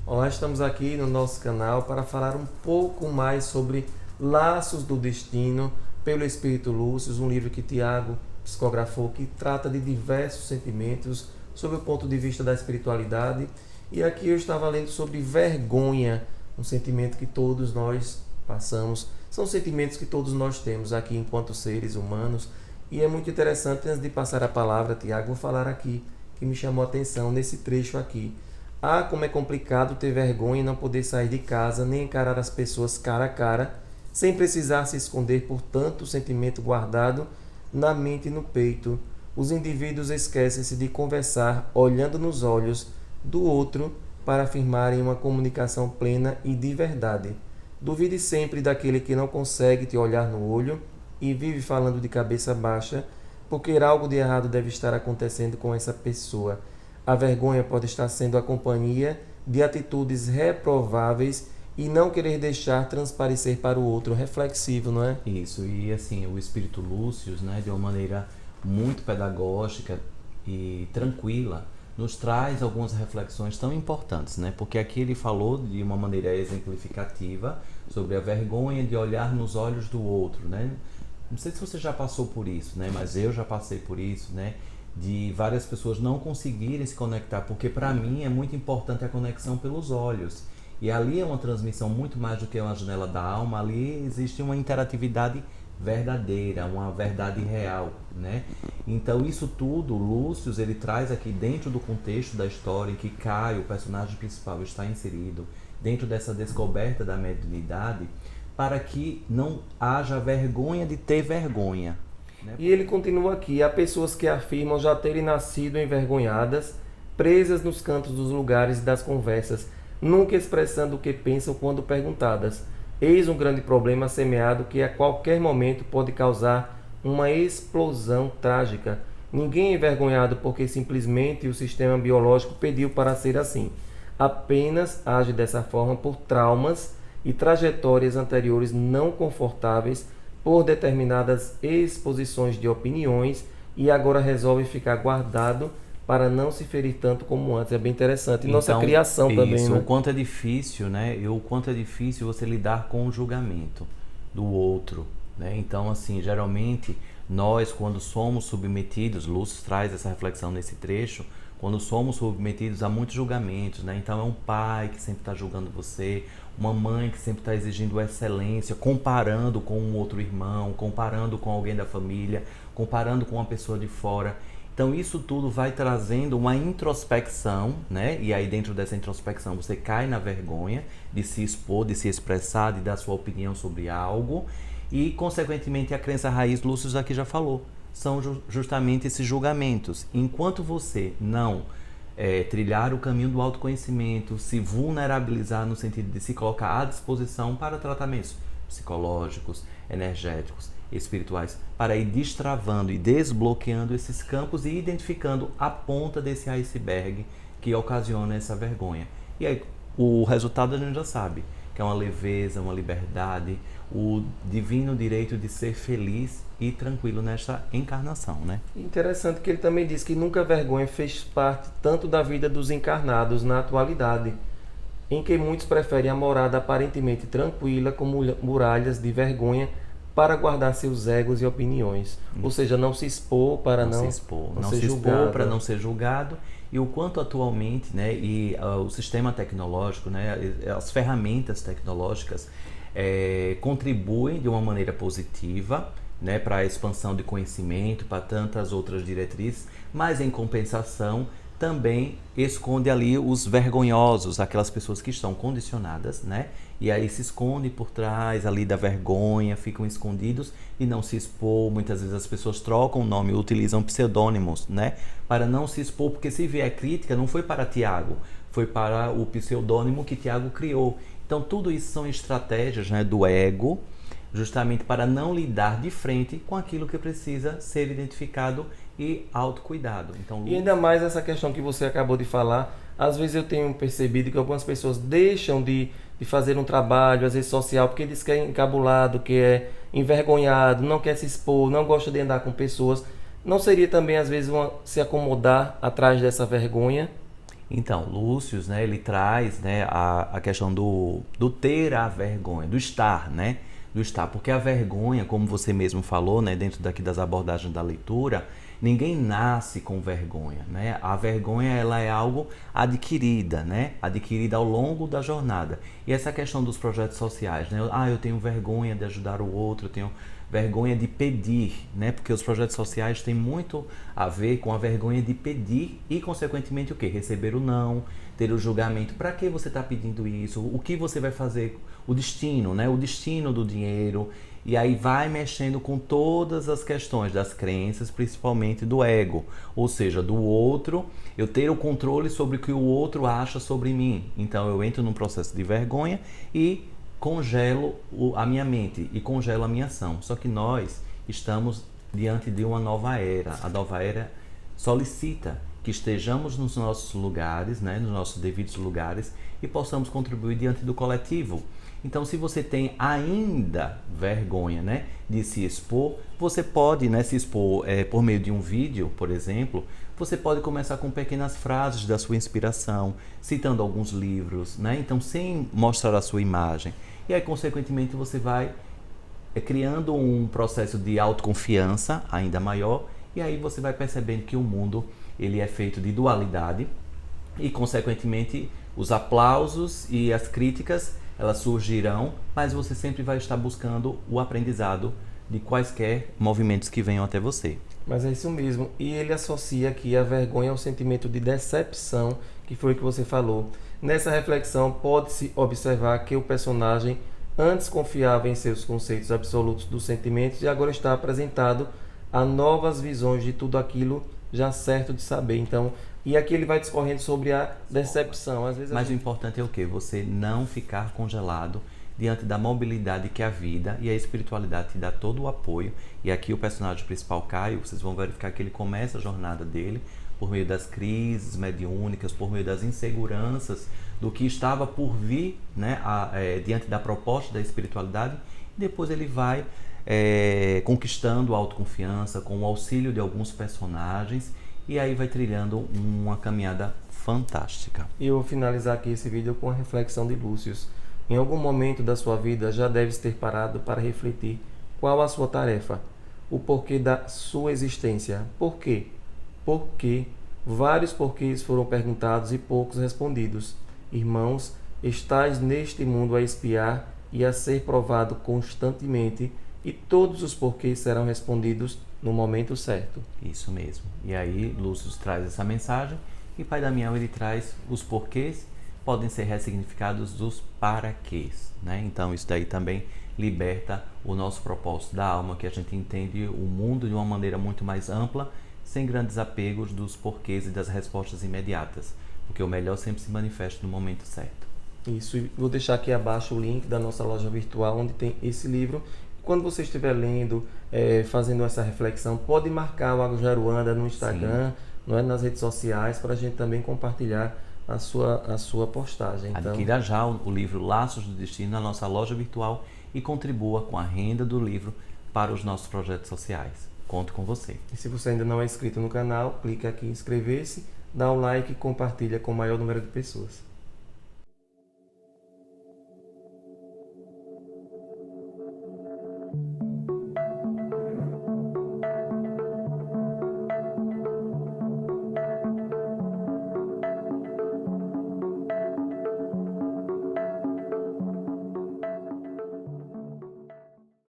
Olá, estamos aqui no nosso canal para falar um pouco mais sobre Laços do Destino, pelo Espírito Lúcio, um livro que Tiago psicografou, que trata de diversos sentimentos sob o ponto de vista da espiritualidade. E aqui eu estava lendo sobre vergonha, um sentimento que todos nós passamos. São sentimentos que todos nós temos aqui enquanto seres humanos. E é muito interessante, antes de passar a palavra, Tiago, vou falar aqui, que me chamou a atenção nesse trecho aqui. Ah, como é complicado ter vergonha e não poder sair de casa, nem encarar as pessoas cara a cara, sem precisar se esconder por tanto sentimento guardado na mente e no peito. Os indivíduos esquecem-se de conversar olhando nos olhos do outro para afirmarem uma comunicação plena e de verdade. Duvide sempre daquele que não consegue te olhar no olho e vive falando de cabeça baixa, porque algo de errado deve estar acontecendo com essa pessoa. A vergonha pode estar sendo a companhia de atitudes reprováveis e não querer deixar transparecer para o outro. Reflexivo, não é? Isso, e assim, o espírito Lúcio, né, de uma maneira muito pedagógica e tranquila, nos traz algumas reflexões tão importantes, né? Porque aqui ele falou de uma maneira exemplificativa sobre a vergonha de olhar nos olhos do outro, né? Não sei se você já passou por isso, né? Mas eu já passei por isso, né? De várias pessoas não conseguirem se conectar, porque para mim é muito importante a conexão pelos olhos. E ali é uma transmissão muito mais do que uma janela da alma, ali existe uma interatividade verdadeira, uma verdade real, né? Então isso tudo, Lúcio, ele traz aqui dentro do contexto da história em que Caio, o personagem principal, está inserido, dentro dessa descoberta da mediunidade, para que não haja vergonha de ter vergonha, né? E ele continua aqui: há pessoas que afirmam já terem nascido envergonhadas, presas nos cantos dos lugares e das conversas, nunca expressando o que pensam quando perguntadas. Eis um grande problema semeado que a qualquer momento pode causar uma explosão trágica. Ninguém é envergonhado porque simplesmente o sistema biológico pediu para ser assim. Apenas age dessa forma por traumas e trajetórias anteriores não confortáveis, por determinadas exposições de opiniões, e agora resolve ficar guardado para não se ferir tanto como antes. É bem interessante. E nossa Então, criação também, isso, o né? quanto é difícil, né? E o quanto é difícil você lidar com o julgamento do outro, né? Então, assim, geralmente nós, quando somos submetidos, Lúcio traz essa reflexão nesse trecho, quando somos submetidos a muitos julgamentos, né? Então é um pai que sempre está julgando você, uma mãe que sempre está exigindo excelência, comparando com um outro irmão, comparando com alguém da família, comparando com uma pessoa de fora. Então isso tudo vai trazendo uma introspecção, né? E aí dentro dessa introspecção você cai na vergonha de se expor, de se expressar, de dar sua opinião sobre algo. E consequentemente a crença raiz, Lúcio aqui já falou, são justamente esses julgamentos. Enquanto você não trilhar o caminho do autoconhecimento, se vulnerabilizar no sentido de se colocar à disposição para tratamentos psicológicos, energéticos, espirituais, para ir destravando e desbloqueando esses campos e identificando a ponta desse iceberg que ocasiona essa vergonha. E aí o resultado a gente já sabe, que é uma leveza, uma liberdade, o divino direito de ser feliz e tranquilo nesta encarnação, né? Interessante que ele também diz que nunca a vergonha fez parte tanto da vida dos encarnados na atualidade, em que muitos preferem a morada aparentemente tranquila como muralhas de vergonha para guardar seus egos e opiniões. Ou seja, não se expor para Não se não, expor, não não ser se expor para julgado. não ser julgado, e o quanto atualmente, né, e o sistema tecnológico, né, as ferramentas tecnológicas contribuem de uma maneira positiva, né, para a expansão de conhecimento, para tantas outras diretrizes, mas em compensação também esconde ali os vergonhosos, aquelas pessoas que estão condicionadas, né? E aí se esconde por trás ali da vergonha, ficam escondidos e não se expor. Muitas vezes as pessoas trocam o nome, utilizam pseudônimos, né? Para não se expor, porque se vier crítica, não foi para Tiago, foi para o pseudônimo que Tiago criou. Então tudo isso são estratégias, né, do ego, justamente para não lidar de frente com aquilo que precisa ser identificado e autocuidado. Então, E ainda mais essa questão que você acabou de falar, às vezes eu tenho percebido que algumas pessoas deixam de fazer um trabalho, às vezes social, porque diz que é encabulado, que é envergonhado, não quer se expor, não gosta de andar com pessoas. Não seria também, às vezes, se acomodar atrás dessa vergonha? Então, Lúcio, né, ele traz, né, a questão do ter a vergonha, do estar, né? Do estar. Porque a vergonha, como você mesmo falou, né, dentro daqui das abordagens da leitura, ninguém nasce com vergonha, né? A vergonha, ela é algo adquirida, né? Adquirida ao longo da jornada. E essa questão dos projetos sociais, né? Ah, eu tenho vergonha de ajudar o outro, eu tenho vergonha de pedir, né? Porque os projetos sociais têm muito a ver com a vergonha de pedir e, consequentemente, o quê? Receber o não, ter o julgamento. Para que você está pedindo isso? O que você vai fazer? O destino, né? O destino do dinheiro. E aí vai mexendo com todas as questões das crenças, principalmente do ego. Ou seja, do outro, eu ter o controle sobre o que o outro acha sobre mim. Então eu entro num processo de vergonha e congelo a minha mente e congelo a minha ação. Só que nós estamos diante de uma nova era. A nova era solicita que estejamos nos nossos lugares, né, nos nossos devidos lugares e possamos contribuir diante do coletivo. Então, se você tem ainda vergonha, né, de se expor, você pode, né, se expor por meio de um vídeo, por exemplo. Você pode começar com pequenas frases da sua inspiração, citando alguns livros, né? Então, sem mostrar a sua imagem. E aí, consequentemente, você vai criando um processo de autoconfiança ainda maior. E aí você vai percebendo que o mundo ele é feito de dualidade e, consequentemente, os aplausos e as críticas elas surgirão, mas você sempre vai estar buscando o aprendizado de quaisquer movimentos que venham até você. Mas é isso mesmo. E ele associa aqui a vergonha ao sentimento de decepção, que foi o que você falou. Nessa reflexão, pode-se observar que o personagem antes confiava em seus conceitos absolutos dos sentimentos e agora está apresentado a novas visões de tudo aquilo já certo de saber. Então, e aqui ele vai discorrendo sobre a decepção. Às vezes Mas o importante é o quê? Você não ficar congelado diante da mobilidade que a vida e a espiritualidade te dá todo o apoio. E aqui o personagem principal, Caio, vocês vão verificar que ele começa a jornada dele por meio das crises mediúnicas, por meio das inseguranças do que estava por vir, né, diante da proposta da espiritualidade. E depois ele vai conquistando a autoconfiança com o auxílio de alguns personagens e aí vai trilhando uma caminhada fantástica. E eu vou finalizar aqui esse vídeo com a reflexão de Lúcio. Em algum momento da sua vida já deves ter parado para refletir qual a sua tarefa, o porquê da sua existência. Por quê? Porque vários porquês foram perguntados e poucos respondidos. Irmãos, estais neste mundo a espiar e a ser provado constantemente, e todos os porquês serão respondidos no momento certo. Isso mesmo. E aí Lúcio traz essa mensagem e Pai Damião ele traz os porquês podem ser ressignificados dos paraquês, né? Então isso daí também liberta o nosso propósito da alma, que a gente entende o mundo de uma maneira muito mais ampla, sem grandes apegos dos porquês e das respostas imediatas, porque o melhor sempre se manifesta no momento certo. Isso, e vou deixar aqui abaixo o link da nossa loja virtual, onde tem esse livro. Quando você estiver lendo, fazendo essa reflexão, pode marcar o Agujaruanda no Instagram, não é, nas redes sociais, para a gente também compartilhar a sua postagem. Então, adquira já o livro Laços do Destino na nossa loja virtual e contribua com a renda do livro para os nossos projetos sociais. Conto com você. E se você ainda não é inscrito no canal, clica aqui em inscrever-se, dá um like e compartilha com o maior número de pessoas.